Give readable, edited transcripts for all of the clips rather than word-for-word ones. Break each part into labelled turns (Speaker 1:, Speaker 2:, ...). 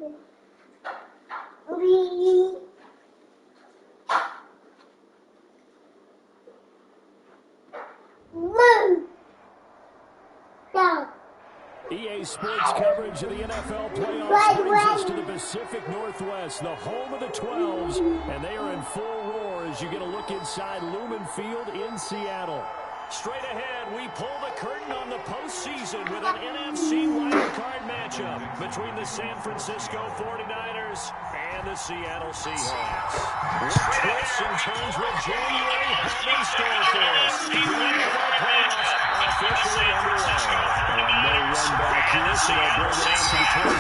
Speaker 1: EA Sports coverage of the NFL playoffs brings us to the Pacific Northwest, the home of the 12s, and they are in full roar as you get a look inside Lumen Field in Seattle. Straight ahead, we pull the curtain on the postseason with an NFC wildcard matchup between the San Francisco 49ers and the Seattle Seahawks. What twists and turns will January have in store for us? The NFL playoffs are officially underway. And no run back here, so they'll bring it out to the 25.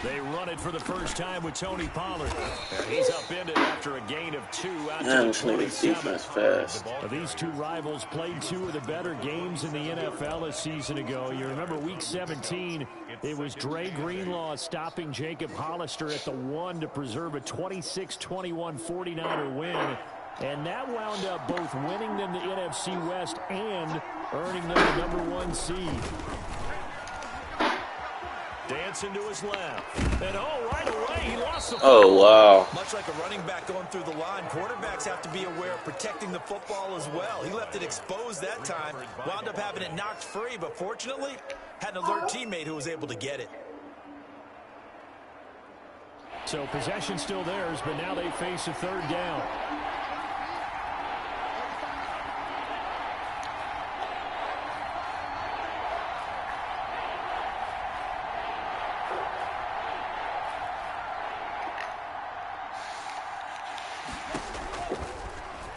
Speaker 1: They run it for the first time with Tony Pollard. He's upended after a gain of 2 out to the 27.
Speaker 2: Fast.
Speaker 1: These two rivals played 2 of the better games in the NFL a season ago. You remember Week 17, it was Dre Greenlaw stopping Jacob Hollister at the 1 to preserve a 26-21 49er win. And that wound up both winning them the NFC West and earning them the #1 seed. Dancing to his left. And right away, he lost the football.
Speaker 2: Oh, wow.
Speaker 3: Much like a running back going through the line, quarterbacks have to be aware of protecting the football as well. He left it exposed that time, wound up having it knocked free, but fortunately, had an alert teammate who was able to get it.
Speaker 1: So possession still theirs, but now they face a 3rd down.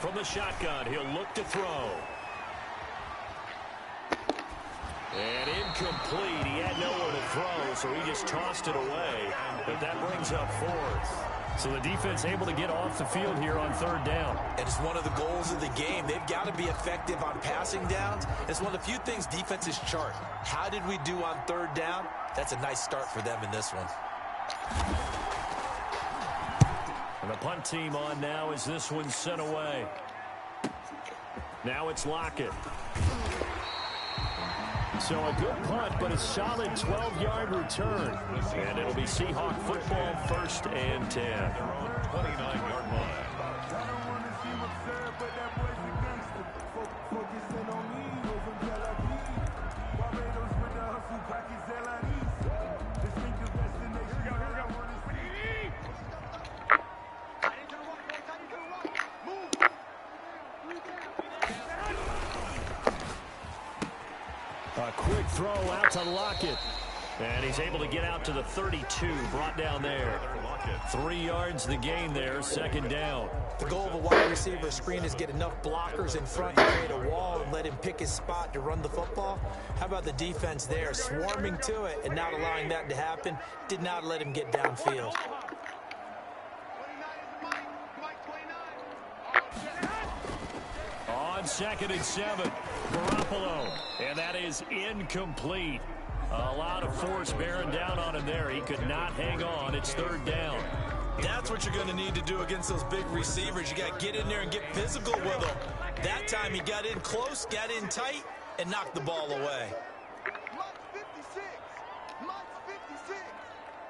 Speaker 1: From the shotgun, he'll look to throw. And incomplete. He had nowhere to throw, so he just tossed it away. But that brings up 4th. So the defense able to get off the field here on 3rd down.
Speaker 3: And it's one of the goals of the game. They've got to be effective on passing downs. It's one of the few things defenses chart. How did we do on 3rd down? That's a nice start for them in this one.
Speaker 1: And the punt team on now as this one's sent away. Now it's Lockett. So a good punt, but a solid 12-yard return. And it'll be Seahawk football 1st and 10. 29-yard line. A quick throw out to Lockett. And he's able to get out to the 32, brought down there. 3 yards the gain there, 2nd down.
Speaker 3: The goal of a wide receiver screen is get enough blockers in front to create a wall and let him pick his spot to run the football. How about the defense there, swarming to it and not allowing that to happen? Did not let him get downfield.
Speaker 1: On 2nd and 7, Garoppolo. And that is incomplete. A lot of force bearing down on him there. He could not hang on. It's 3rd down.
Speaker 3: That's what you're going to need to do against those big receivers. You got to get in there and get physical with them. That time he got in close, got in tight, and knocked the ball away.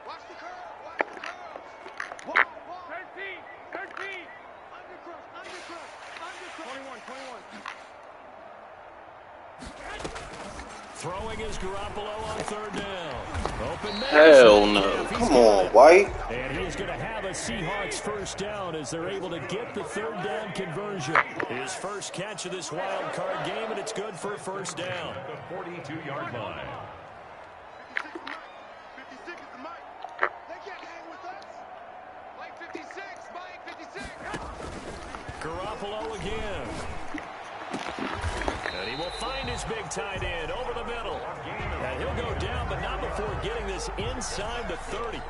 Speaker 4: Watch the curve. 13. Undercross. 21.
Speaker 1: Throwing is Garoppolo on 3rd down. Open man.
Speaker 2: Hell no. Come on, White.
Speaker 1: And he is going to have a Seahawks 1st down as they're able to get the 3rd down conversion. His first catch of this wild card game, and it's good for a 1st down. The 42-yard line.
Speaker 4: 56 is the mic. They can't hang with us. Mike 56.
Speaker 1: Garoppolo again. And And he will find his big tight end over the middle. And he'll go down, but not before getting this inside the 30.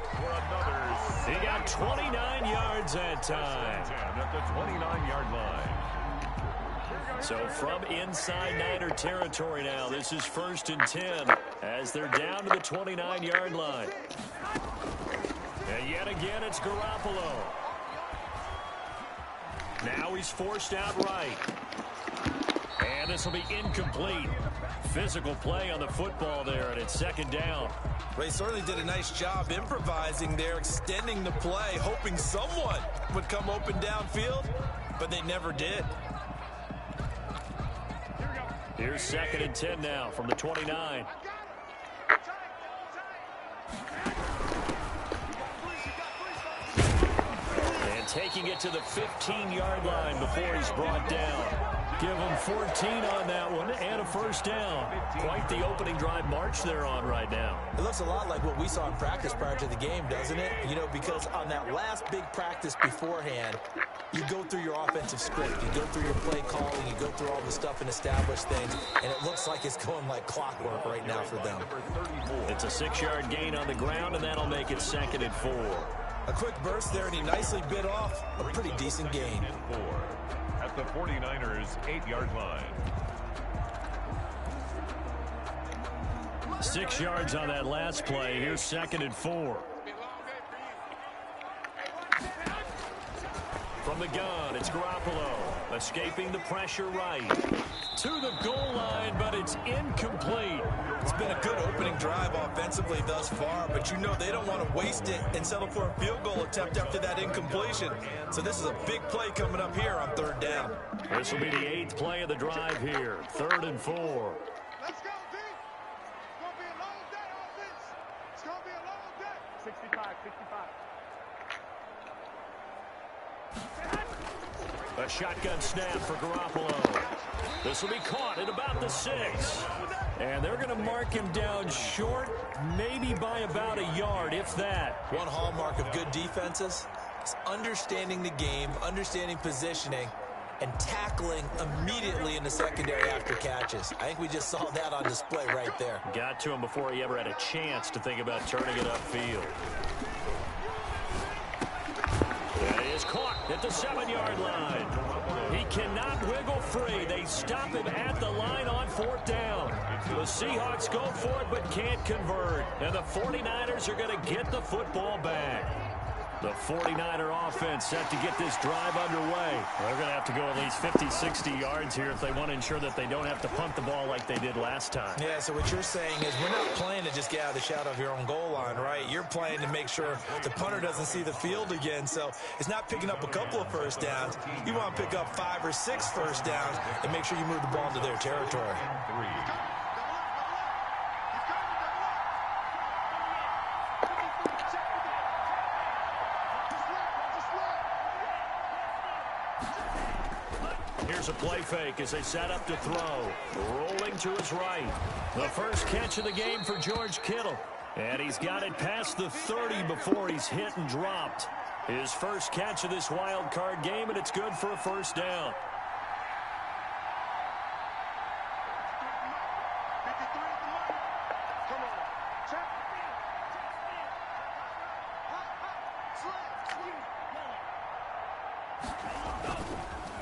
Speaker 1: He got 29 yards that time.
Speaker 5: At the 29-yard line.
Speaker 1: So from inside Niner territory now, this is 1st and 10 as they're down to the 29-yard line. And yet again, it's Garoppolo. Now he's forced out right. And this will be incomplete. Physical play on the football there, and it's 2nd down.
Speaker 3: Ray certainly did a nice job improvising there, extending the play, hoping someone would come open downfield, but they never did.
Speaker 1: Here's 2nd and 10 now from the 29. And taking it to the 15-yard line before he's brought down. Give him 14 on that one and a 1st down. Quite the opening drive march they're on right now.
Speaker 3: It looks a lot like what we saw in practice prior to the game, doesn't it? You know, because on that last big practice beforehand, you go through your offensive script, you go through your play calling, you go through all the stuff and establish things, and it looks like it's going like clockwork right now for them.
Speaker 1: It's a 6-yard gain on the ground, and that'll make it 2nd and 4.
Speaker 3: A quick burst there, and he nicely bit off a pretty decent gain.
Speaker 5: At the 49ers' 8-yard line.
Speaker 1: 6 yards on that last play. Here's 2nd and 4. From the gun, it's Garoppolo. Escaping the pressure right. To the goal line, but it's incomplete.
Speaker 3: It's been a good opening drive offensively thus far, but you know they don't want to waste it and settle for a field goal attempt after that incompletion. So this is a big play coming up here on 3rd down.
Speaker 1: This will be the 8th play of the drive here. 3rd and 4.
Speaker 4: Let's go, D. It's going to be a long day, offense. It's going to be a long day. 65, 65.
Speaker 1: A shotgun snap for Garoppolo. This will be caught at about the 6. And they're going to mark him down short, maybe by about a yard, if that.
Speaker 3: One hallmark of good defenses is understanding the game, understanding positioning, and tackling immediately in the secondary after catches. I think we just saw that on display right there.
Speaker 1: Got to him before he ever had a chance to think about turning it upfield. That is caught at the 7-yard line. He cannot wiggle free. They stop him at the line on 4th down. The Seahawks go for it but can't convert. And the 49ers are going to get the football back. The 49er offense set to get this drive underway. They're going to have to go at least 50, 60 yards here if they want to ensure that they don't have to punt the ball like they did last time.
Speaker 3: Yeah, so what you're saying is we're not playing to just get out of the shadow of your own goal line, right? You're playing to make sure the punter doesn't see the field again. So it's not picking up a couple of 1st downs. You want to pick up 5 or 6 1st downs and make sure you move the ball into their territory.
Speaker 1: Here's a play fake as they set up to throw. Rolling to his right. The first catch of the game for George Kittle. And he's got it past the 30 before he's hit and dropped. His first catch of this wild card game, and it's good for a 1st down.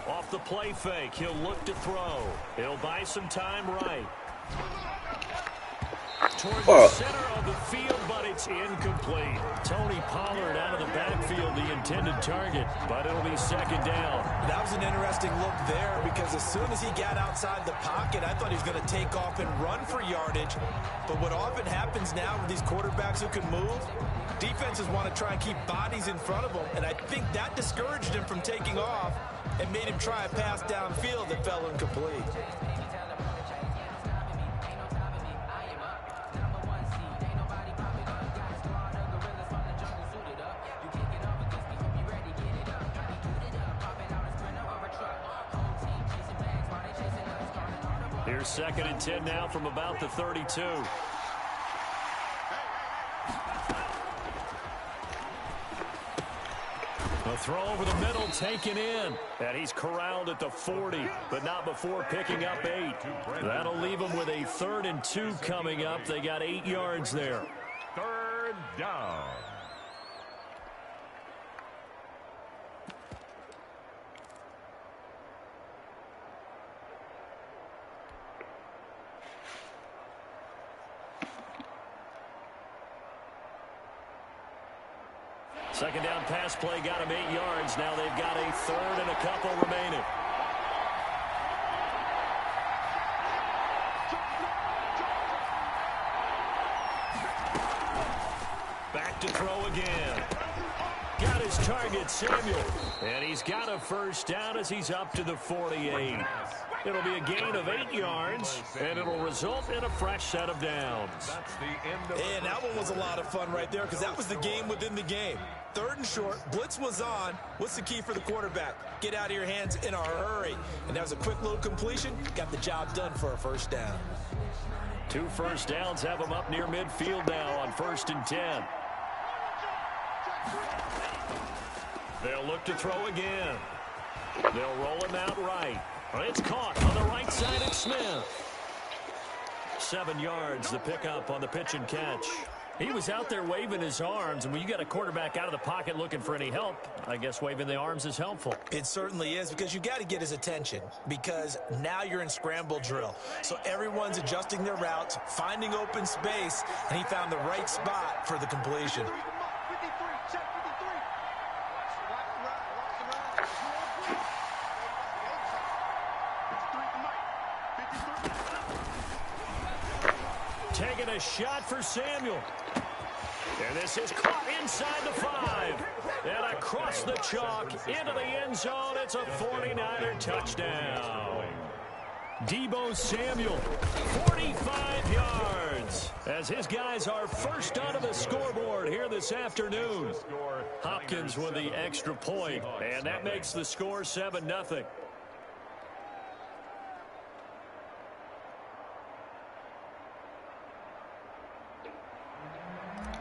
Speaker 1: Off the play fake, he'll look to throw. He'll buy some time right. Toward the center of the field, but it's incomplete. Tony Pollard out of the backfield, the intended target, but it'll be 2nd down.
Speaker 3: That was an interesting look there because as soon as he got outside the pocket, I thought he was going to take off and run for yardage. But what often happens now with these quarterbacks who can move, defenses want to try and keep bodies in front of them, and I think that discouraged him from taking off and made him try a pass downfield that fell incomplete.
Speaker 1: Here's 2nd and 10 now from about the 32. A throw over the middle taken in. And he's corralled at the 40, but not before picking up 8. That'll leave him with a 3rd and 2 coming up. They got 8 yards there.
Speaker 5: 3rd down.
Speaker 1: Second down pass play got him 8 yards. Now they've got a 3rd and a couple remaining. Back to throw again. Got his target, Samuel. And he's got a 1st down as he's up to the 48. It'll be a gain of 8 yards, and it'll result in a fresh set of downs.
Speaker 5: That's the end of
Speaker 3: And that one was a lot of fun right there because that was the game within the game. 3rd and short, blitz was on. What's the key for the quarterback? Get out of your hands in a hurry. And that was a quick little completion. Got the job done for a 1st down.
Speaker 1: 2 first downs have him up near midfield now on 1st and 10. They'll look to throw again. They'll roll him out right. It's caught on the right side of Smith. 7 yards, the pickup on the pitch and catch. He was out there waving his arms, and when you got a quarterback out of the pocket looking for any help, I guess waving the arms is helpful.
Speaker 3: It certainly is, because you got to get his attention, because now you're in scramble drill. So everyone's adjusting their routes, finding open space, and he found the right spot for the completion.
Speaker 1: Taking a shot for Samuel. And this is caught inside the 5. And across the chalk into the end zone. It's a 49er touchdown. Deebo Samuel, 45 yards. As his guys are first onto the scoreboard here this afternoon. Hopkins with the extra point, and that makes the score 7-0.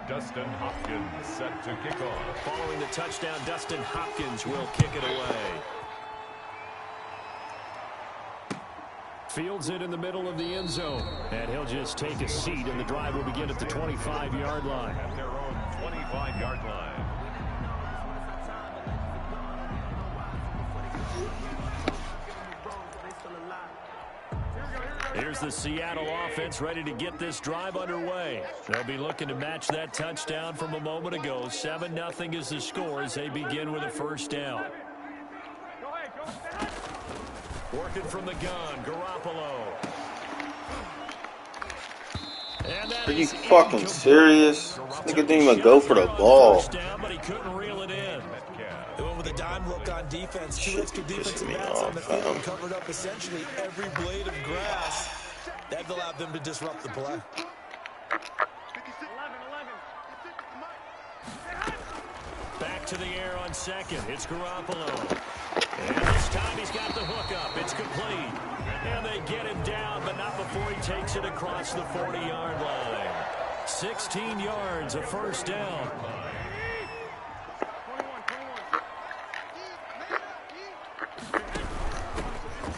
Speaker 5: Dustin Hopkins set to kick off.
Speaker 1: Following the touchdown, Dustin Hopkins will kick it away. Fields it in the middle of the end zone. And he'll just take a seat, and the drive will begin at the 25-yard line.
Speaker 5: At their own 25-yard line.
Speaker 1: Here's the Seattle offense ready to get this drive underway. They'll be looking to match that touchdown from a moment ago. 7-0 is the score as they begin with a 1st down. Working from the gun, Garoppolo.
Speaker 2: Are you fucking serious? This nigga didn't even go for the ball.
Speaker 1: Down, but he couldn't reel it in.
Speaker 3: They went with a dime look on defense. 2 extra defensive backs on the field, covered up essentially every blade of grass. That allowed them to disrupt the play.
Speaker 1: Back to the air on 2nd. It's Garoppolo. And this time he's got the hook up. It's complete. And they get him down, but not before he takes it across the 40-yard line. 16 yards, a 1st down.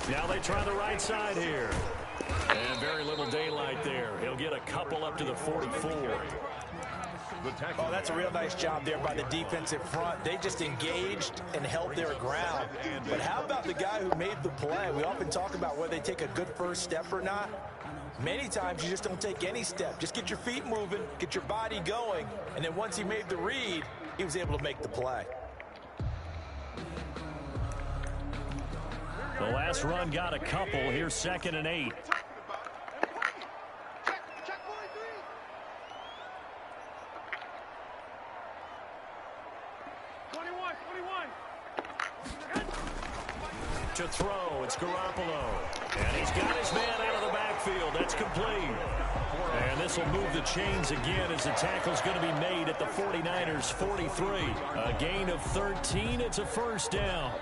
Speaker 1: Now they try the right side here. And very little daylight there. He'll get a couple up to the 44.
Speaker 3: Oh, that's a real nice job there by the defensive front. They just engaged and held their ground. But how about the guy who made the play? We often talk about whether they take a good first step or not. Many times you just don't take any step. Just get your feet moving, get your body going, and then once he made the read, he was able to make the play.
Speaker 1: The last run got a couple. Here's 2nd and 8. To throw, it's Garoppolo. And he's got his man out of the backfield. That's complete. And this will move the chains again as the tackle's going to be made at the 49ers 43. A gain of 13. It's a 1st down.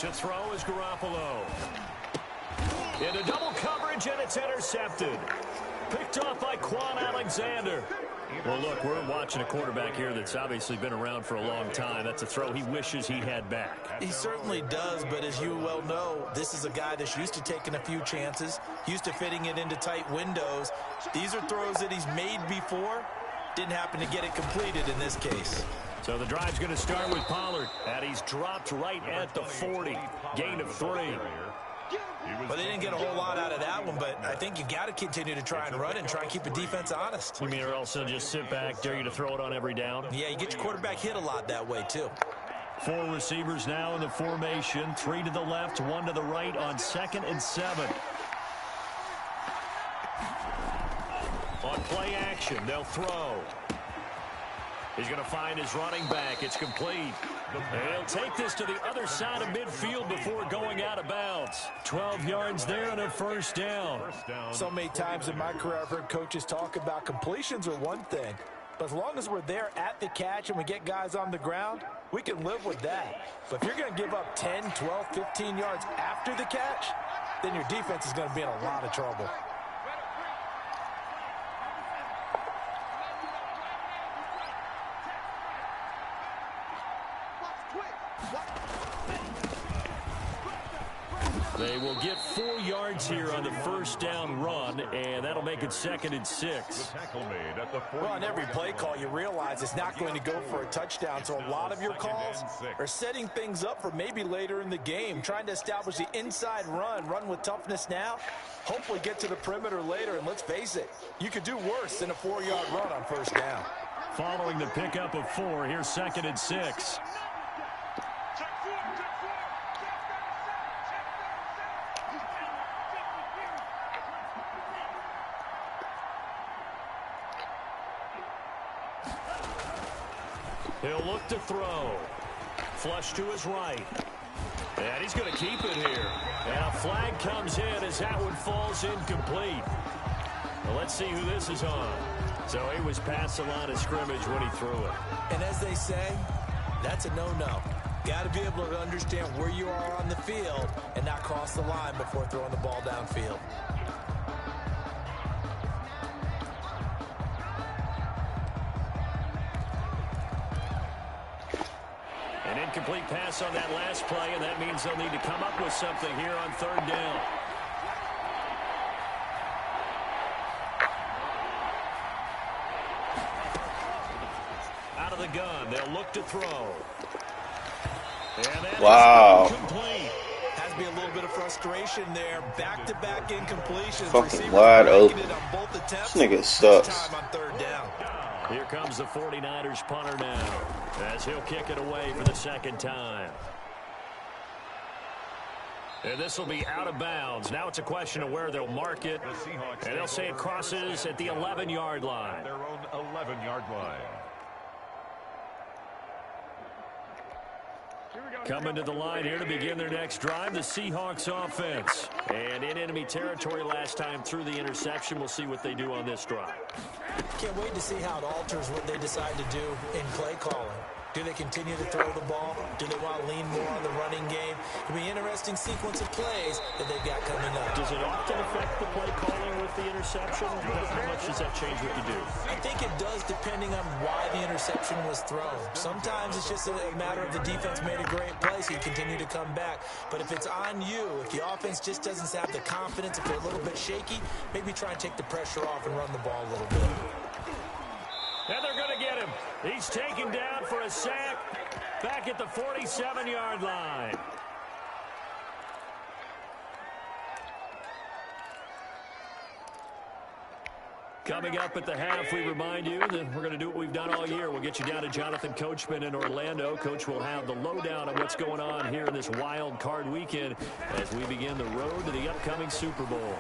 Speaker 1: To throw is Garoppolo. Into double coverage, and it's intercepted. Picked off by Quan Alexander. Well, look, we're watching a quarterback here that's obviously been around for a long time. That's a throw he wishes he had back.
Speaker 3: He certainly does, but as you well know, this is a guy that's used to taking a few chances, used to fitting it into tight windows. These are throws that he's made before. Didn't happen to get it completed in this case.
Speaker 1: So the drive's going to start with Pollard, and he's dropped right at the 40. Gain of 3.
Speaker 3: Well, they didn't get a whole lot out of that one, but I think you got to continue to try and run and try and keep the defense honest.
Speaker 1: You mean or else they'll just sit back, dare you to throw it on every down?
Speaker 3: Yeah, you get your quarterback hit a lot that way, too.
Speaker 1: 4 receivers now in the formation. 3 to the left, 1 to the right on 2nd and 7. On play action, they'll throw. He's going to find his running back. It's complete. He'll take this to the other side of midfield before going out of bounds. 12 yards there and a first down.
Speaker 3: So many times in my career I've heard coaches talk about completions are one thing. But as long as we're there at the catch and we get guys on the ground, we can live with that. But if you're going to give up 10, 12, 15 yards after the catch, then your defense is going to be in a lot of trouble.
Speaker 1: They will get 4 yards here on the first down run, and that'll make it 2nd and 6.
Speaker 3: Well, on every play call, you realize it's not going to go for a touchdown, so a lot of your calls are setting things up for maybe later in the game, trying to establish the inside run with toughness now, hopefully get to the perimeter later, and let's face it, you could do worse than a 4-yard run on first down.
Speaker 1: Following the pickup of 4, here's 2nd and 6. He'll look to throw. Flush to his right. And he's going to keep it here. And a flag comes in as that one falls incomplete. Well, let's see who this is on. So he was past the line of scrimmage when he threw it.
Speaker 3: And as they say, that's a no-no. Got to be able to understand where you are on the field and not cross the line before throwing the ball downfield.
Speaker 1: An incomplete pass on that last play, and that means they'll need to come up with something here on 3rd down. Out of the gun, they'll look to throw. And that is incomplete.
Speaker 3: Has to be a little bit of frustration there. Back-to-back incompletions.
Speaker 2: Fucking wide open. This nigga sucks.
Speaker 3: Time on 3rd down.
Speaker 1: Here comes the 49ers punter now, as he'll kick it away for the 2nd time. And this will be out of bounds. Now it's a question of where they'll mark it. And they'll say it crosses at the 11-yard line.
Speaker 5: Their own 11-yard line.
Speaker 1: Coming to the line here to begin their next drive, the Seahawks offense. And in enemy territory last time through the interception. We'll see what they do on this drive.
Speaker 3: Can't wait to see how it alters what they decide to do in play calling. Do they continue to throw the ball? Do they want to lean more on the running game? It'll be an interesting sequence of plays that they've got coming up.
Speaker 1: Does it often affect the play calling with the interception? How much does that change what you do?
Speaker 3: I think it does depending on why the interception was thrown. Sometimes it's just a matter of the defense made a great play, so you continue to come back. But if it's on you, if the offense just doesn't have the confidence, if they're a little bit shaky, maybe try and take the pressure off and run the ball a little bit.
Speaker 1: And they're going to get him. He's taken down for a sack back at the 47-yard line. Coming up at the half, we remind you that we're going to do what we've done all year. We'll get you down to Jonathan Coachman in Orlando. Coach will have the lowdown on what's going on here in this wild card weekend as we begin the road to the upcoming Super Bowl.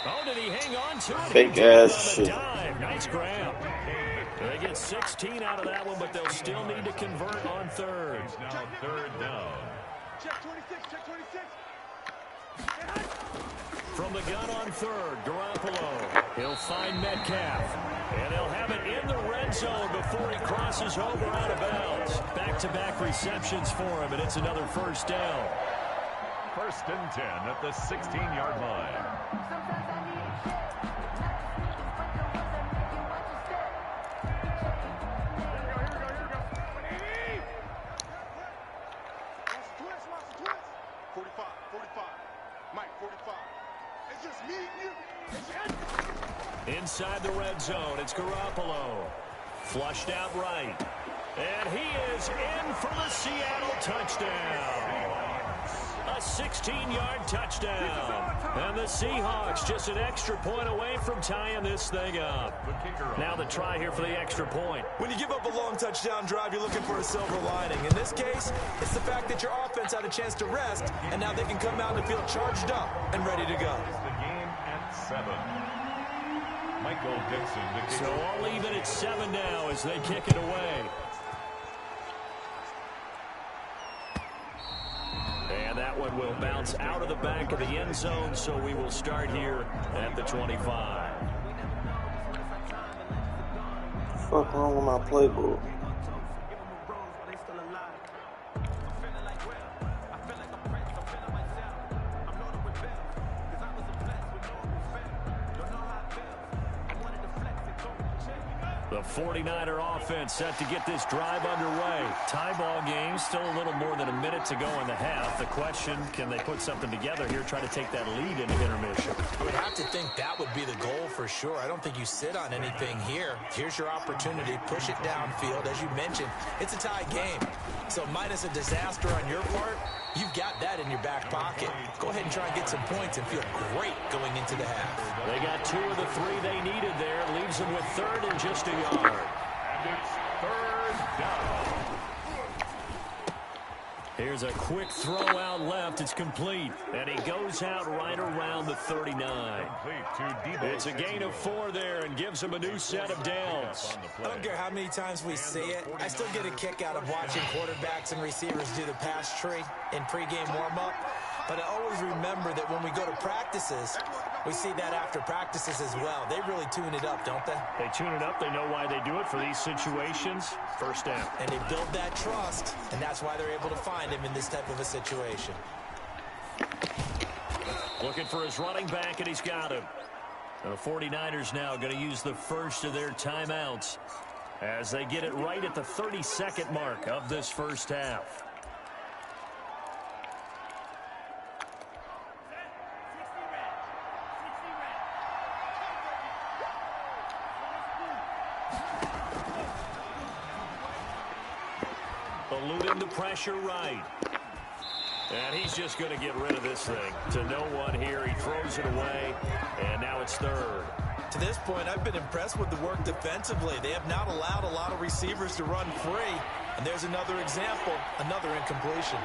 Speaker 1: Oh, did he hang on to it?
Speaker 2: Fake ass shit.
Speaker 1: Nice grab. They get 16 out of that one, but they'll still need to convert on 3rd.
Speaker 5: It's now 3rd down.
Speaker 4: Check 26, check 26.
Speaker 1: From the gun on 3rd, Garoppolo. He'll find Metcalf. And they'll have it in the red end zone before he crosses over out of bounds. Back-to-back receptions for him, and it's another first down.
Speaker 5: 1st and 10 at the 16-yard line.
Speaker 1: Inside the red zone, it's Garoppolo. Flushed out right. And he is in for the Seattle touchdown. A 16-yard touchdown. And the Seahawks just an extra point away from tying this thing up. Now the try here for the extra point.
Speaker 3: When you give up a long touchdown drive, you're looking for a silver lining. In this case, it's the fact that your offense had a chance to rest, and now they can come out and feel charged up and ready to go.
Speaker 5: The game at 7. Michael Dixon.
Speaker 1: So all even at 7 now as they kick it away. And that one will bounce out of the back of the end zone, so we will start here at the 25.
Speaker 2: Fuck wrong with my playbook?
Speaker 1: The 49er offense set to get this drive underway. Tie ball game, still a little more than a minute to go in the half. The question, can they put something together here, try to take that lead into intermission?
Speaker 3: I would have to think that would be the goal for sure. I don't think you sit on anything here. Here's your opportunity. Push it downfield. As you mentioned, it's a tie game. So minus a disaster on your part, you've got that in your back pocket. Go ahead and try and get some points and feel great going into the half.
Speaker 1: They got 2 of the 3 they needed there. Leaves them with 3rd and just a yard.
Speaker 5: And it's 3rd down.
Speaker 1: Here's a quick throw out left. It's complete. And he goes out right around the 39. It's a gain of 4 there and gives him a new set of downs.
Speaker 3: I don't care how many times we see it. I still get a kick out of watching quarterbacks and receivers do the pass tree in pregame warm-up. But I always remember that when we go to practices, we see that after practices as well. They really tune it up, don't they?
Speaker 1: They tune it up. They know why they do it for these situations. First down.
Speaker 3: And they build that trust, and that's why they're able to find him in this type of a situation.
Speaker 1: Looking for his running back, and he's got him. The 49ers now going to use the first of their timeouts as they get it right at the 32nd mark of this first half. Eluding the pressure right. And he's just going to get rid of this thing. To no one here. He throws it away. And now it's 3rd.
Speaker 3: To this point, I've been impressed with the work defensively. They have not allowed a lot of receivers to run free. And there's another example, another incompletion.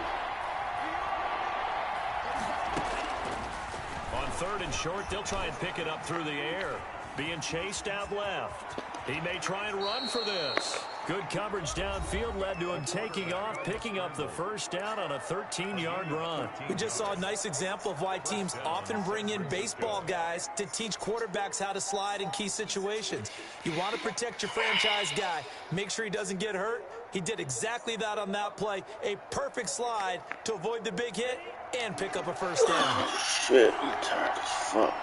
Speaker 1: On 3rd and short, they'll try and pick it up through the air. Being chased out left. He may try and run for this. Good coverage downfield led to him taking off, picking up the first down on a 13-yard run.
Speaker 3: We just saw a nice example of why teams often bring in baseball guys to teach quarterbacks how to slide in key situations. You want to protect your franchise guy. Make sure he doesn't get hurt. He did exactly that on that play. A perfect slide to avoid the big hit and pick up a first down.
Speaker 2: Oh, shit, I'm tired as fuck.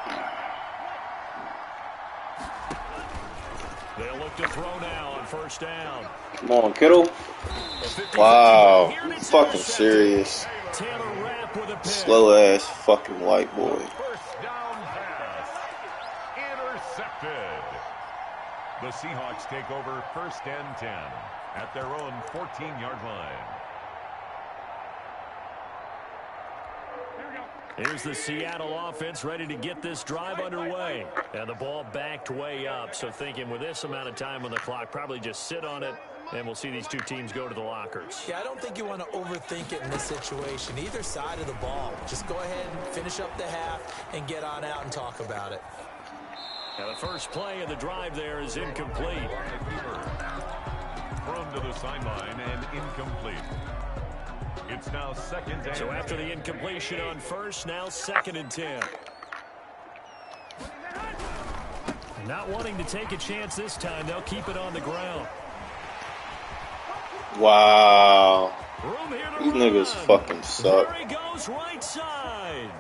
Speaker 1: They'll look to throw now on first down.
Speaker 2: Come on, Kittle. Wow, you fucking serious. Slow ass fucking white boy.
Speaker 5: First down pass. Intercepted. The Seahawks take over 1st and 10 at their own 14-yard line.
Speaker 1: Here's the Seattle offense ready to get this drive underway. And the ball backed way up. So thinking with this amount of time on the clock, probably just sit on it, and we'll see these two teams go to the lockers.
Speaker 3: Yeah, I don't think you want to overthink it in this situation. Either side of the ball. Just go ahead and finish up the half and get on out and talk about it.
Speaker 1: Now the first play of the drive there is incomplete.
Speaker 5: Thrown to the sideline and incomplete. It's now 2nd and 10.
Speaker 1: So after the incompletion on first, now 2nd and 10. Not wanting to take a chance this time. They'll keep it on the ground.
Speaker 2: Wow. These niggas fucking suck.
Speaker 1: There he goes, right side.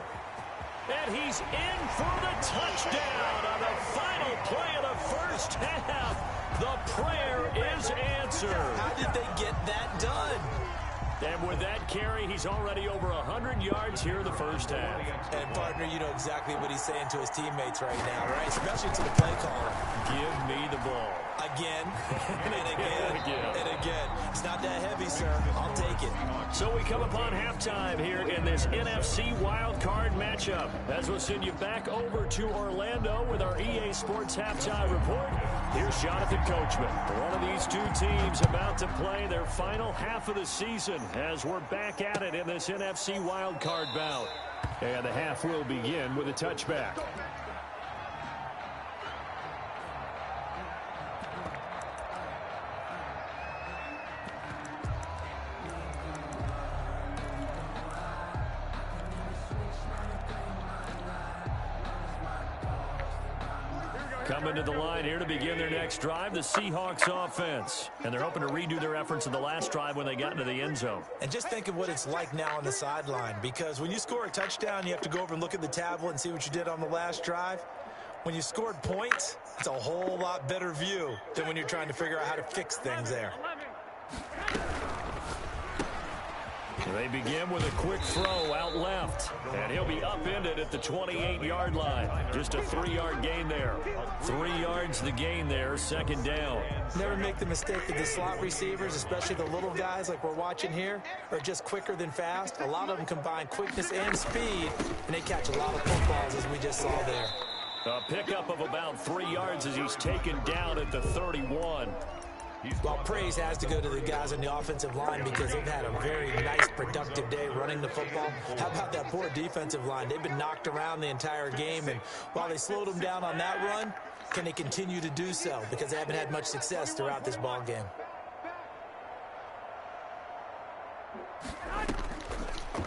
Speaker 1: And he's in for the touchdown on the final play of the first half. The prayer is answered.
Speaker 3: How did they get that done?
Speaker 1: And with that carry, he's already over 100 yards here in the first half.
Speaker 3: And, partner, you know exactly what he's saying to his teammates right now, right? Especially to the play caller.
Speaker 1: Give me the ball.
Speaker 3: Again, and again, and again. It's not that heavy, sir. I'll take it.
Speaker 1: So we come upon halftime here in this NFC wild card matchup. As we'll send you back over to Orlando with our EA Sports halftime report. Here's Jonathan Coachman. One of these two teams about to play their final half of the season as we're back at it in this NFC wild card bout. And the half will begin with a touchback. Coming to the line here to begin their next drive, the Seahawks offense. And they're hoping to redo their efforts in the last drive when they got into the end zone.
Speaker 3: And just think of what it's like now on the sideline, because when you score a touchdown, you have to go over and look at the tablet and see what you did on the last drive. When you scored points, it's a whole lot better view than when you're trying to figure out how to fix things there.
Speaker 1: They begin with a quick throw out left. And he'll be upended at the 28-yard line. Just a 3-yard gain there. 3 yards the gain there, second down.
Speaker 3: Never make the mistake that the slot receivers, especially the little guys like we're watching here, are just quicker than fast. A lot of them combine quickness and speed, and they catch a lot of footballs, as we just saw there.
Speaker 1: A pickup of about 3 yards as he's taken down at the 31.
Speaker 3: Well, praise has to go to the guys on the offensive line because they've had a very nice, productive day running the football. How about that poor defensive line? They've been knocked around the entire game, and while they slowed them down on that run, can they continue to do so? Because they haven't had much success throughout this ball game.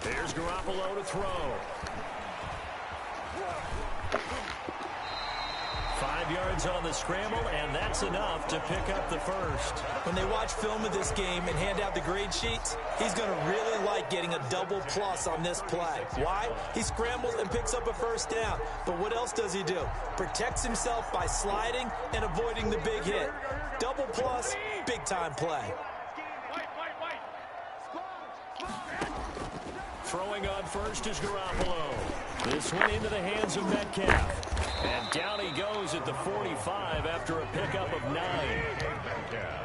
Speaker 1: Here's Garoppolo to throw. 5 yards on the scramble, and that's enough to pick up the first.
Speaker 3: When they watch film of this game and hand out the grade sheets, he's going to really like getting a double plus on this play. Why? He scrambles and picks up a first down. But what else does he do? Protects himself by sliding and avoiding the big hit. Double plus, big-time play.
Speaker 1: Throwing on first is Garoppolo. This one into the hands of Metcalf. And down he goes at the 45 after a pickup of 9.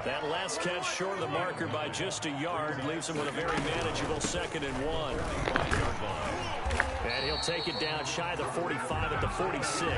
Speaker 1: That last catch short of the marker by just a yard leaves him with a very manageable 2nd and 1. And he'll take it down shy of the 45 at the 46.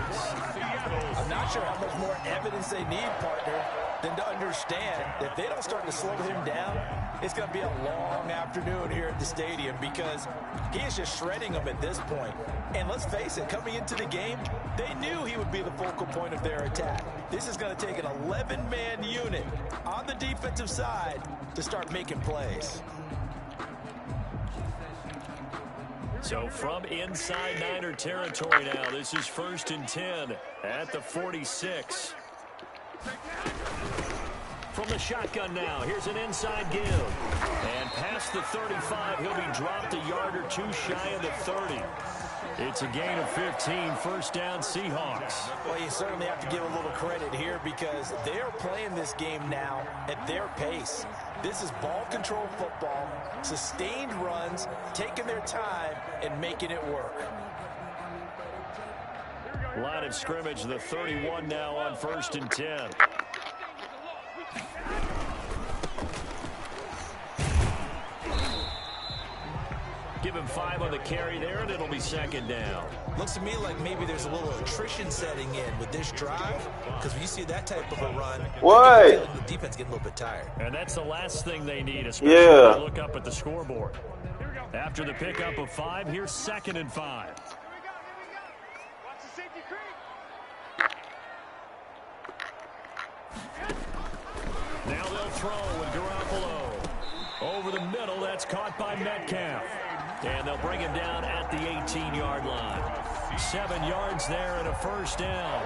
Speaker 3: I'm not sure how much more evidence they need, partner, than to understand that if they don't start to slow him down, it's going to be a long afternoon here at the stadium because he is just shredding them at this point. And let's face it, coming into the game, they knew he would be the focal point of their attack. This is going to take an 11-man unit on the defensive side to start making plays.
Speaker 1: So from inside Niner territory now, this is 1st and 10 at the 46. From the shotgun now, here's an inside give. And past the 35, he'll be dropped a yard or 2 shy of the 30. It's a gain of 15, first down Seahawks.
Speaker 3: Well, you certainly have to give a little credit here because they're playing this game now at their pace. This is ball control football, sustained runs, taking their time and making it work.
Speaker 1: Line of scrimmage, the 31 now on 1st and 10. Give him 5 on the carry there, and it'll be 2nd down.
Speaker 3: Looks to me like maybe there's a little attrition setting in with this drive, because when you see that type of a run, the defense getting a little bit tired.
Speaker 1: And that's the last thing they need, especially when they look up at the scoreboard. After the pickup of 5, here's 2nd and 5.
Speaker 4: Watch the safety creep.
Speaker 1: Now they'll throw with Garoppolo. Over the middle, that's caught by Metcalf. And they'll bring him down at the 18-yard line. 7 yards there and a first down.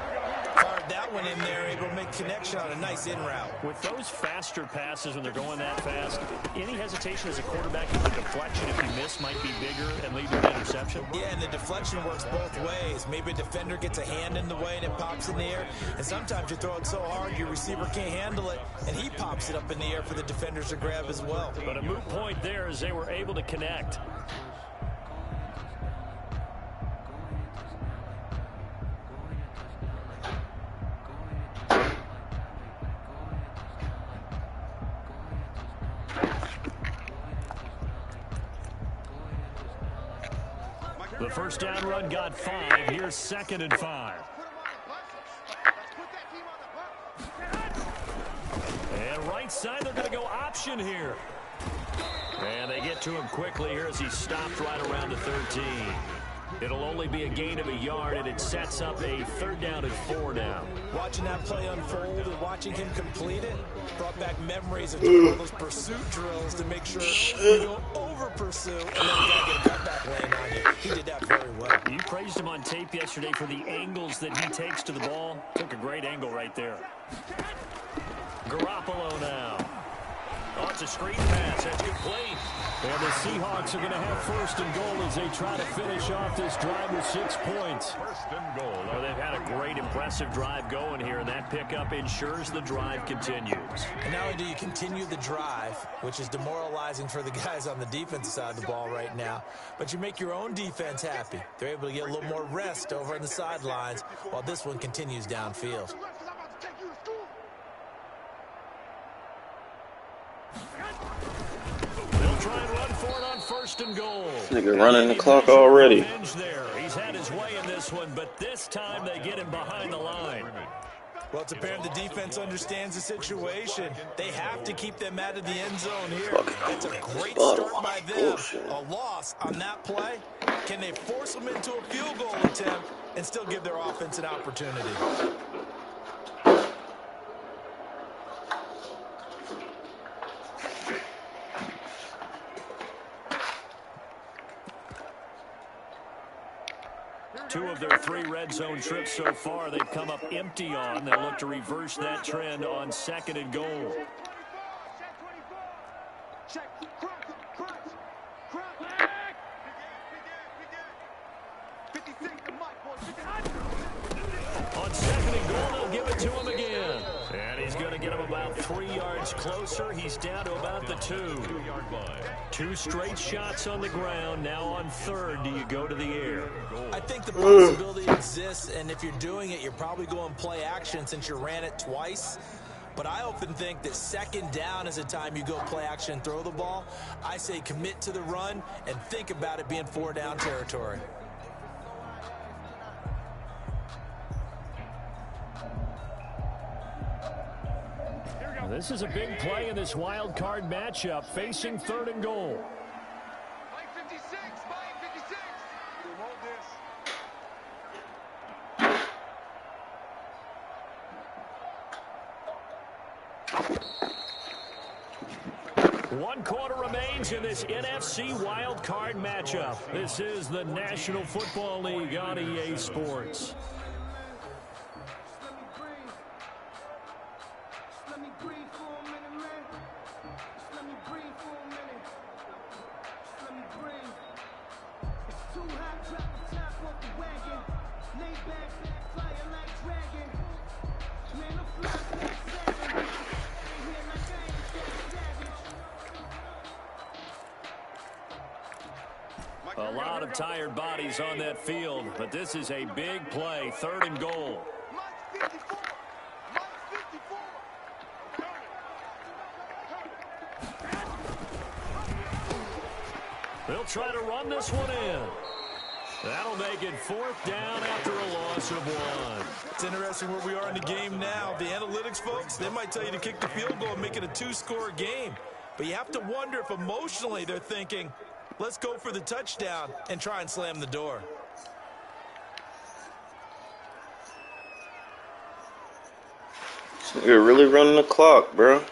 Speaker 3: that one in there, able to make connection on a nice in route.
Speaker 1: With those faster passes when they're going that fast, any hesitation as a quarterback if the deflection, if you miss, might be bigger and lead to an interception?
Speaker 3: Yeah, and the deflection works both ways. Maybe a defender gets a hand in the way and it pops in the air. And sometimes you throw it so hard your receiver can't handle it, and he pops it up in the air for the defenders to grab as well.
Speaker 1: But a moot point there as they were able to connect. The first down run got 5. Here's 2nd and 5. And right side, they're going to go option here. And they get to him quickly here as he stopped right around the 13. It'll only be a gain of a yard, and it sets up a 3rd down and 4 now.
Speaker 3: Watching that play unfold and watching him complete it brought back memories of doing all those pursuit drills to make sure you don't over-pursue and then you got to get a cutback laying on you. He did that very well.
Speaker 1: You praised him on tape yesterday for the angles that he takes to the ball. Took a great angle right there. Garoppolo now. Oh, it's a screen pass. That's complete. And the Seahawks are going to have 1st and goal as they try to finish off this drive with 6 points.
Speaker 5: 1st and goal.
Speaker 1: Well, they've had a great, impressive drive going here, and that pickup ensures the drive continues.
Speaker 3: And not only do you continue the drive, which is demoralizing for the guys on the defensive side of the ball right now, but you make your own defense happy. They're able to get a little more rest over on the sidelines while this one continues downfield.
Speaker 1: They'll try and run for it on 1st and goal.
Speaker 2: Nigga running the clock already.
Speaker 1: He's had his way in this one, but this time they get him behind the line.
Speaker 3: Well, it's apparent the defense understands the situation. They have to keep them out of the end zone here. That's a great start by them. A loss on that play. Can they force them into a field goal attempt and still give their offense an opportunity?
Speaker 1: Two of their 3 red zone trips so far, they've come up empty on. They'll look to reverse that trend on 2nd and goal. On 2nd and goal, they'll give it to him again. And he's going to get him about 3 yards closer. He's down to about the 2-yard line. 2 straight shots on the ground. Now on 3rd, do you go to the air?
Speaker 3: I think the possibility exists, and if you're doing it, you're probably going play action since you ran it twice. But I often think that 2nd down is the time you go play action and throw the ball. I say commit to the run and think about it being 4-down territory.
Speaker 1: This is a big play in this wild card matchup, facing 3rd and goal.
Speaker 4: Mike 56, Mike 56. We hold this.
Speaker 1: 1 quarter remains in this NFC wild card matchup. This is the National Football League on EA Sports. 'A lot of tired bodies on that field, but this is a big play, 3rd and goal.
Speaker 4: Mike 54. Mike 54.
Speaker 1: They'll try to run this one in. That'll make it 4th down after a loss of 1.
Speaker 3: It's interesting where we are in the game now. The analytics folks, they might tell you to kick the field goal and make it a 2-score game. But you have to wonder if emotionally they're thinking, let's go for the touchdown and try and slam the door.
Speaker 2: You're really running the clock, bro.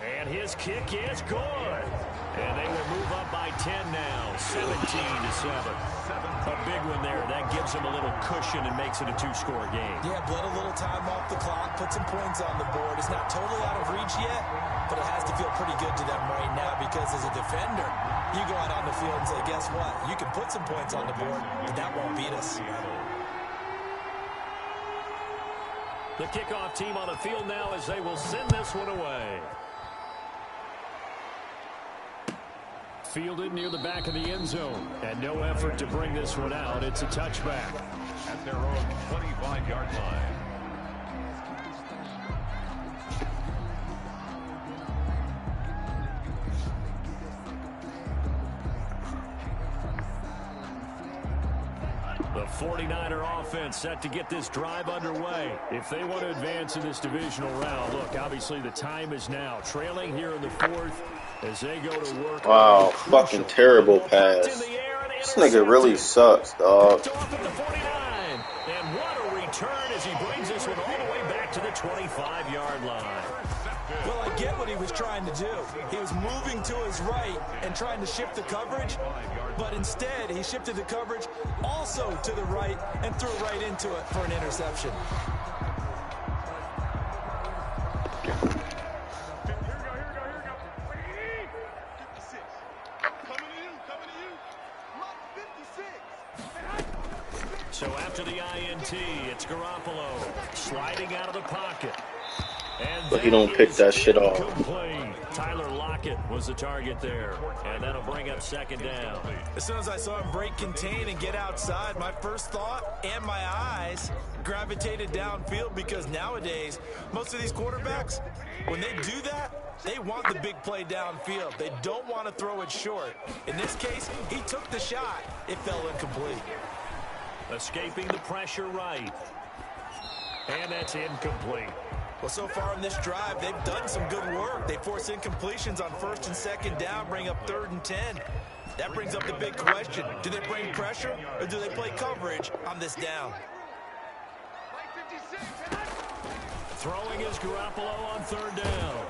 Speaker 1: And his kick is good. And they will move up by 10 now. 17-7. A big one there. That gives them a little cushion and makes it a 2-score game.
Speaker 3: Yeah, bled a little time off the clock, put some points on the board. It's not totally out of reach yet, but it has to feel pretty good to them right now because as a defender, you go out on the field and say, guess what? You can put some points on the board, but that won't beat us.
Speaker 1: The kickoff team on the field now as they will send this one away. Fielded near the back of the end zone. And no effort to bring this one out. It's a touchback.
Speaker 5: At their own 25-yard line.
Speaker 1: The 49er offense set to get this drive underway. If they want to advance in this divisional round, look, obviously the time is now. Trailing here in the fourth as they go to work.
Speaker 2: Wow, fucking terrible pass. This nigga really sucks, dog.
Speaker 1: And what a return as he brings this one all the way back to the 25-yard line.
Speaker 3: Well, I get what he was trying to do. He was moving to his right and trying to shift the coverage, but instead he shifted the coverage also to the right and threw right into it for an interception.
Speaker 1: So after the INT, it's Garoppolo sliding out of the pocket. And
Speaker 2: but he don't pick that shit off.
Speaker 1: Tyler Lockett was the target there, and that'll bring up second down.
Speaker 3: As soon as I saw him break contain and get outside, my first thought and my eyes gravitated downfield because nowadays, most of these quarterbacks, when they do that, they want the big play downfield. They don't want to throw it short. In this case, he took the shot. It fell incomplete.
Speaker 1: Escaping the pressure right. And that's incomplete.
Speaker 3: Well, so far in this drive, they've done some good work. They force incompletions on first and second down, bring up 3rd and 10. That brings up the big question. Do they bring pressure or do they play coverage on this down?
Speaker 1: Throwing is Garoppolo on 3rd down.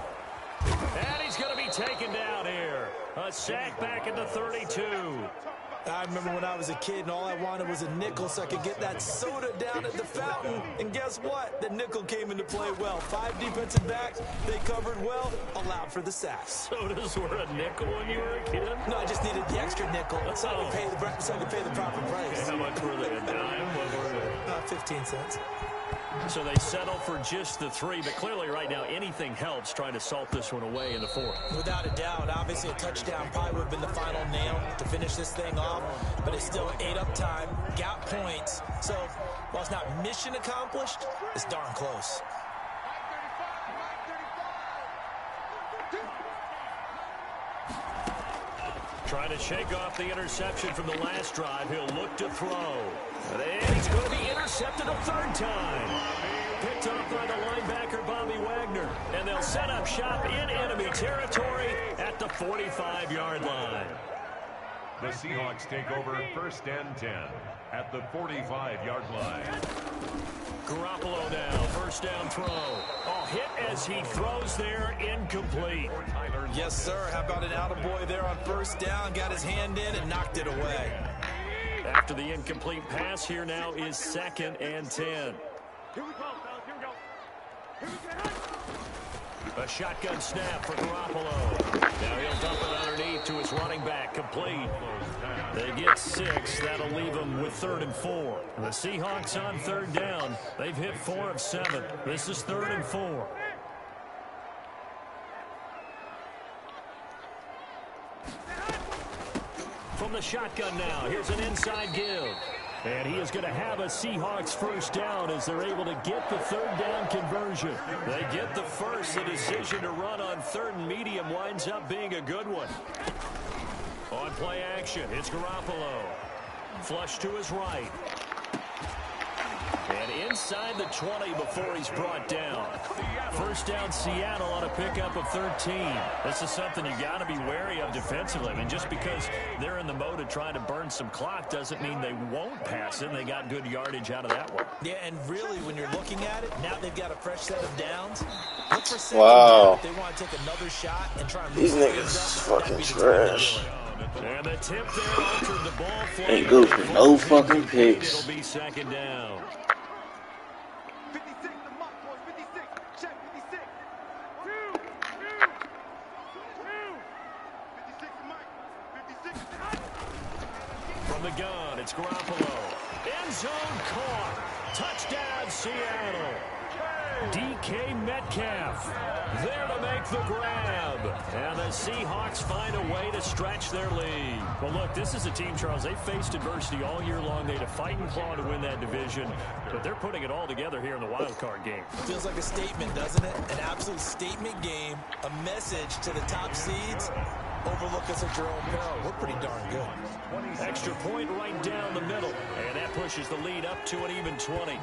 Speaker 1: And he's going to be taken down here. A sack back at the 32.
Speaker 3: I remember when I was a kid and all I wanted was a nickel so I could get that soda down at the fountain. And guess what? The nickel came into play well. 5 defensive backs, they covered well, allowed for the sacks.
Speaker 1: Sodas were a nickel when you were a kid?
Speaker 3: No, I just needed the extra nickel so I could pay the proper price.
Speaker 1: How much were they? A dime? What were they?
Speaker 3: 15 cents.
Speaker 1: So they settle for just the 3, but clearly right now anything helps trying to salt this one away in the 4th.
Speaker 3: Without a doubt, obviously a touchdown probably would have been the final nail to finish this thing off, but it's still ate up time, got points. So while it's not mission accomplished, it's darn close.
Speaker 1: Trying to shake off the interception from the last drive. He'll look to throw. And he's going to be intercepted a 3rd time. Picked up by the linebacker, Bobby Wagner. And they'll set up shop in enemy territory at the 45-yard line.
Speaker 5: The Seahawks take over 1st and 10 at the 45-yard line.
Speaker 1: Garoppolo now, 1st down throw. Oh, hit as he throws there, incomplete.
Speaker 3: Yes, sir. How about an attaboy there on 1st down? Got his hand in and knocked it away.
Speaker 1: After the incomplete pass, here now is 2nd and 10.
Speaker 4: Here we go, fellas. Here we go. Here we go.
Speaker 1: A shotgun snap for Garoppolo. Now he'll dump it underneath to his running back, complete. They get 6. That'll leave them with 3rd and 4. The Seahawks on 3rd down. They've hit 4 of 7. This is 3rd and 4. From the shotgun now, here's an inside give. And he is going to have a Seahawks 1st down as they're able to get the 3rd down conversion. They get the first. The decision to run on 3rd and medium winds up being a good one. On play action, it's Garoppolo. Flush to his right. And inside the 20 before he's brought down. 1st down Seattle on a pickup of 13. This is something you got to be wary of defensively. I mean, just because they're in the mode of trying to burn some clock doesn't mean they won't pass it. They got good yardage out of that one.
Speaker 3: Yeah, and really, when you're looking at it, now they've got a fresh set of downs. Look for
Speaker 2: wow.
Speaker 3: They want to take another shot and try and
Speaker 2: these niggas fucking trash.
Speaker 1: And the tip there altered the ball flight.
Speaker 2: Ain't good for no fucking picks.
Speaker 1: It'll be second down.
Speaker 4: 56 the mark, boys. 56. Check 56. 56 the mark. 56.
Speaker 1: From the gun, it's Garoppolo. End zone caught. Touchdown, Seattle. DK Metcalf there to make the grab. And the Seahawks find a way to stretch their lead. Well, look, this is a team, Charles, they faced adversity all year long. They had to fight and claw to win that division. But they're putting it all together here in the wild card game.
Speaker 3: Feels like a statement, doesn't it? An absolute statement game. A message to the top seeds. Overlook us at your own peril. We're pretty darn good.
Speaker 1: Extra point right down the middle. And that pushes the lead up to an even 20.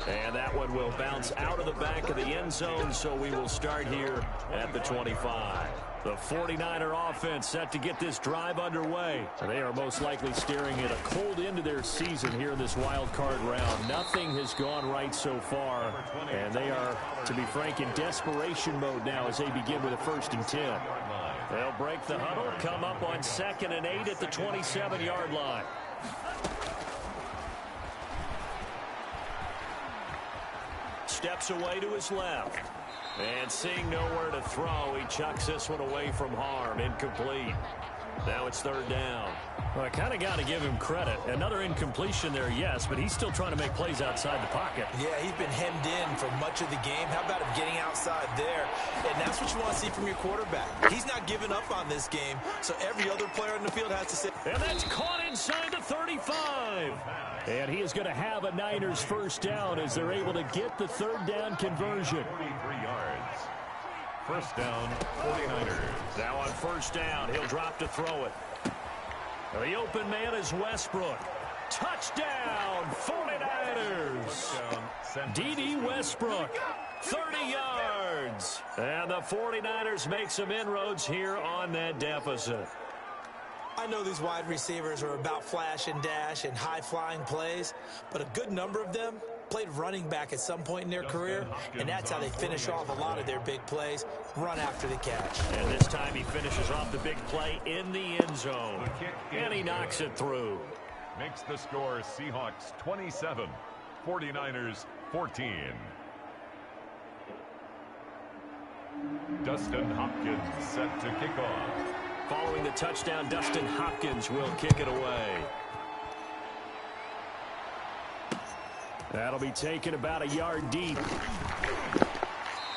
Speaker 1: And that one will bounce out of the back of the end zone, so we will start here at the 25. The 49er offense set to get this drive underway. They are most likely staring at a cold end to their season here in this wild card round. Nothing has gone right so far, and they are, to be frank, in desperation mode now as they begin with a 1st and 10. They'll break the huddle, come up on 2nd and 8 at the 27-yard line. Steps away to his left. And seeing nowhere to throw, he chucks this one away from harm. Incomplete. Now it's 3rd down. Well, I kind of got to give him credit. Another incompletion there, yes, but he's still trying to make plays outside the pocket.
Speaker 3: Yeah, he's been hemmed in for much of the game. How about him getting outside there? And that's what you want to see from your quarterback. He's not giving up on this game, so every other player in the field has to sit.
Speaker 1: And that's caught inside the 35. And he is going to have a Niners 1st down as they're able to get the 3rd down conversion.
Speaker 5: 43 yards. 1st down, 49ers.
Speaker 1: Now on 1st down, he'll drop to throw it. The open man is Westbrook. Touchdown, 49ers. D.D. Westbrook, 30 yards. And the 49ers make some inroads here on that deficit.
Speaker 3: I know these wide receivers are about flash and dash and high-flying plays, but a good number of them played running back at some point in their career, and that's how they finish off a lot of their big plays, run after the catch.
Speaker 1: And this time he finishes off the big play in the end zone, and he knocks it through.
Speaker 5: Makes the score Seahawks 27, 49ers 14. Dustin Hopkins set to kick off.
Speaker 1: Following the touchdown, Dustin Hopkins will kick it away. That'll be taken about a yard deep.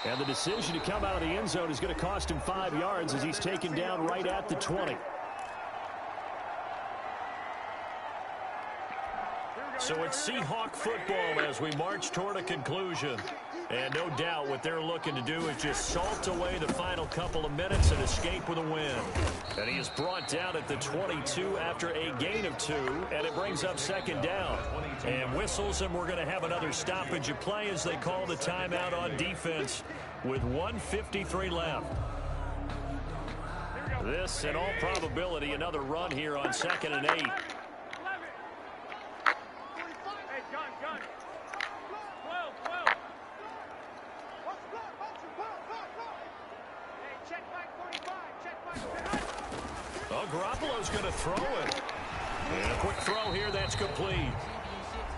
Speaker 1: And the decision to come out of the end zone is going to cost him 5 yards as he's taken down right at the 20. So it's Seahawk football as we march toward a conclusion. And no doubt what they're looking to do is just salt away the final couple of minutes and escape with a win. And he is brought down at the 22 after a gain of 2, and it brings up 2nd down. And whistles, and we're going to have another stoppage of play as they call the timeout on defense with 1:53 left. This, in all probability, another run here on 2nd and 8. Garoppolo's going to throw it. And a quick throw here, that's complete.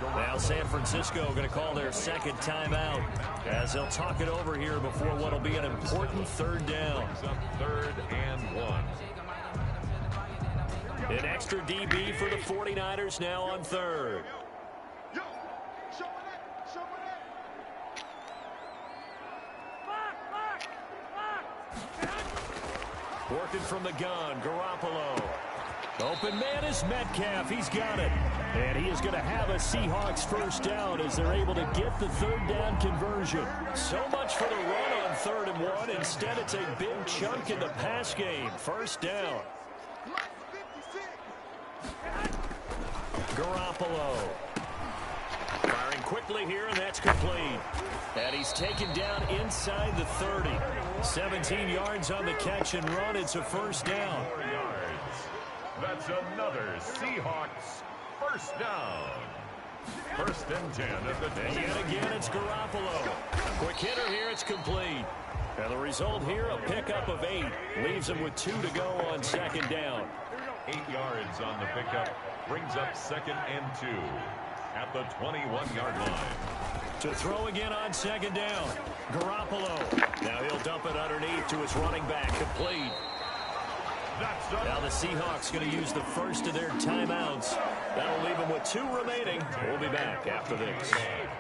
Speaker 1: Now San Francisco going to call their 2nd timeout as they'll talk it over here before what will be an important 3rd down.
Speaker 5: 3rd and 1.
Speaker 1: An extra DB for the 49ers now on 3rd. Working from the gun, Garoppolo. Open man is Metcalf. He's got it. And he is going to have a Seahawks 1st down as they're able to get the 3rd down conversion. So much for the run on 3rd and 1. Instead, it's a big chunk in the pass game. 1st down. Garoppolo. Firing quickly here, and that's complete. And he's taken down inside the 30. 17 yards on the catch and run. It's a 1st down.
Speaker 5: 4 yards. That's another Seahawks 1st down. 1st and 10 at the 20.
Speaker 1: And yet again, it's Garoppolo. Quick hitter here. It's complete. And the result here, a pickup of 8. Leaves him with 2 to go on second down.
Speaker 5: 8 yards on the pickup. Brings up 2nd and 2 at the 21-yard line.
Speaker 1: To throw again on second down. Garoppolo. Now he'll dump it underneath to his running back. Complete. Now the Seahawks going to use the first of their timeouts. That'll leave them with 2 remaining. We'll be back after this.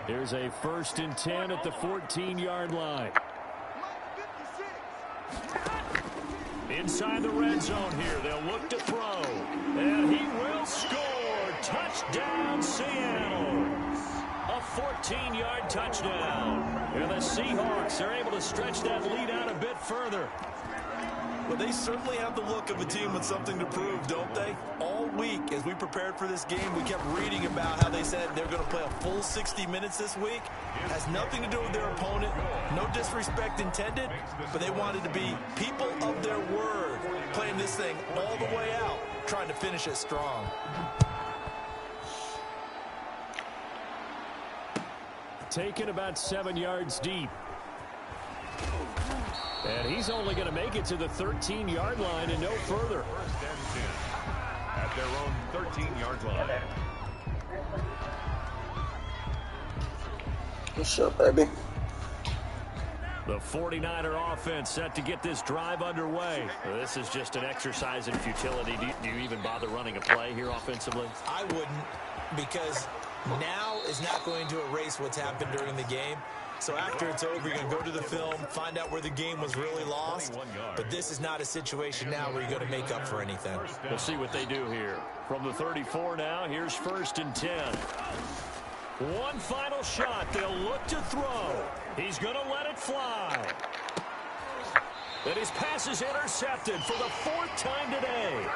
Speaker 1: Here's a 1st and 10 at the 14-yard line. Inside the red zone here. They'll look to throw. And he will score. Touchdown, Seattle. A 14-yard touchdown. And the Seahawks are able to stretch that lead out a bit further.
Speaker 3: Well, they certainly have the look of a team with something to prove, don't they? All week, as we prepared for this game, we kept reading about how they said they're going to play a full 60 minutes this week. It has nothing to do with their opponent. No disrespect intended, but they wanted to be people of their word, playing this thing all the way out, trying to finish it strong.
Speaker 1: Taken about 7 yards deep. And he's only going to make it to the 13-yard line and no further.
Speaker 5: 1st and 10 at their own 13-yard line.
Speaker 2: What's up, baby?
Speaker 1: The 49er offense set to get this drive underway. This is just an exercise in futility. Do you even bother running a play here offensively?
Speaker 3: I wouldn't, because now is not going to erase what's happened during the game. So after it's over, you're going to go to the film, find out where the game was really lost. But this is not a situation now where you're going to make up for anything.
Speaker 1: We'll see what they do here. From the 34 now, here's 1st and 10. One final shot. They'll look to throw. He's going to let it fly. And his pass is intercepted for the 4th time today.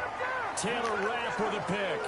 Speaker 1: Taylor Rapp with a pick.